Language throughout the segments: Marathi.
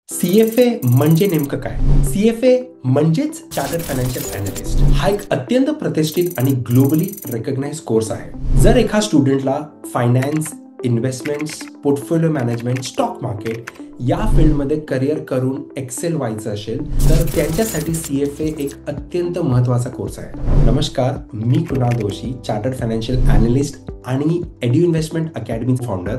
CFA म्हणजे नेमकं काय? CFA म्हणजेच चार्टर्ड फायनान्शियल अॅनालिस्ट हा एक अत्यंत प्रतिष्ठित आणि ग्लोबली रेकग्नाइज्ड कोर्स आहे. जर एका स्टुडंटला finance, investments, portfolio management, stock market या फील्डमध्ये करिअर करून एक्सेल व्हायचं असेल तर त्यांच्यासाठी CFA एक अत्यंत महत्त्वाचा कोर्स आहे. नमस्कार, मी Kunal Joshi, chartered financial analyst आणि एड्यू इन्व्हेस्टमेंट अकॅडमी फाउंडर.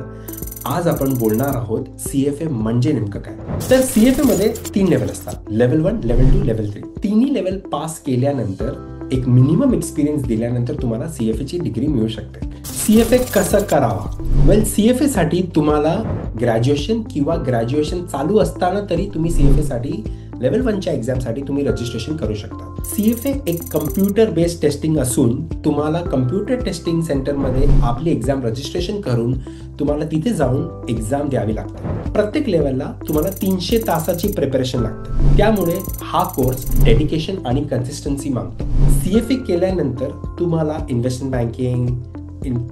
आज आपण बोलणार आहोत CFA म्हणजे नेमकं काय. तर CFA मध्ये 3 लेवल असतात, लेवल 1, लेवल 2, लेवल 3. तिन्ही लेवल पास केल्यानंतर एक मिनिमम एक्सपिरियन्स दिल्यानंतर तुम्हाला CFA ची डिग्री मिळू शकते. CFA कसं करावा? वेल, CFA साठी तुम्हाला ग्रॅज्युएशन किंवा ग्रॅज्युएशन चालू असताना तरी तुम्ही CFA साठी लेवल 1च्या एक्झामसाठी तुम्ही रजिस्ट्रेशन करू शकता. CFA एक कम्प्युटर बेस्ड टेस्टिंग असून तुम्हाला कम्प्युटर टेस्टिंग सेंटरमध्ये आपली एक्झाम रजिस्ट्रेशन करून तुम्हाला तिथे जाऊन एक्झाम द्यावी लागते. प्रत्येक लेवलला तुम्हाला 300 तासाची प्रिपरेशन लागते. त्यामुळे हा कोर्स डेडिकेशन आणि कन्सिस्टन्सी मागतो. CFA केल्यानंतर तुम्हाला investment banking,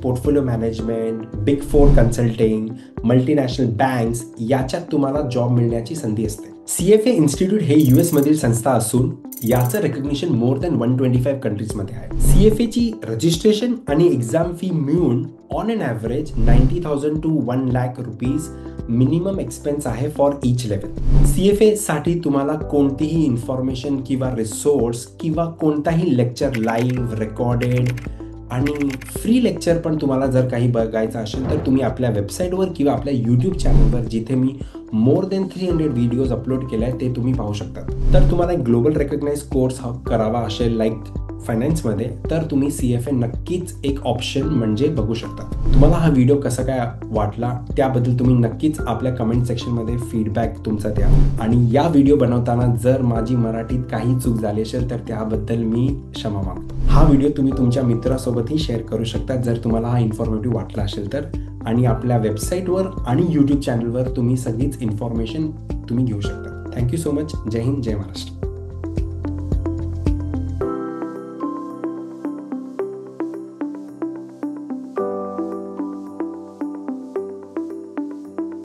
portfolio management, big 4 consulting, multinational banks याच्यात तुम्हाला जॉब मिळण्याची संधी असते. CFA इन्स्टिट्यूट हे US मधील संस्था असून याचं रेकग्निशन मोर दॅन 125 कंट्रीजमध्ये आहे. CFA ची रजिस्ट्रेशन आणि एक्झाम फी मिळून on an average 90,000 to 1 lakh rupees minimum expense आहे फॉर इच लेवल. CFA साठी तुम्हाला कोणतीही इन्फॉर्मेशन किंवा रिसोर्स किंवा कोणताही लेक्चर लाईव्ह, रेकॉर्डेड आणि फ्री लेक्चर पण तुम्हाला जर काही बघायचं असेल तर तुम्ही आपल्या वेबसाईटवर किंवा आपल्या यूट्यूब चॅनलवर, जिथे मी मोर दॅन 300 व्हिडिओज अपलोड केले आहेत, ते तुम्ही पाहू शकता. तर तुम्हाला एक ग्लोबल रेकग्नाइज कोर्स करावा असेल लाईक फायनान्समध्ये तर तुम्ही CFA नक्कीच एक ऑप्शन म्हणजे बघू शकता. तुम्हाला हा व्हिडिओ कसा काय वाटला त्याबद्दल तुम्ही नक्कीच आपल्या कमेंट सेक्शनमध्ये फीडबॅक तुमचा द्या. आणि या व्हिडिओ बनवताना जर माझी मराठीत काही चूक झाली असेल तर त्याबद्दल मी क्षमा मागतो. हा व्हिडिओ तुम्ही तुमच्या मित्रासोबतही शेअर करू शकता जर तुम्हाला हा इन्फॉर्मेटिव्ह वाटला असेल तर. आणि आपल्या वेबसाईटवर आणि यूट्यूब चॅनलवर तुम्ही सगळीच इन्फॉर्मेशन तुम्ही घेऊ शकता. Thank you so much. जय हिंद, जय महाराष्ट्र.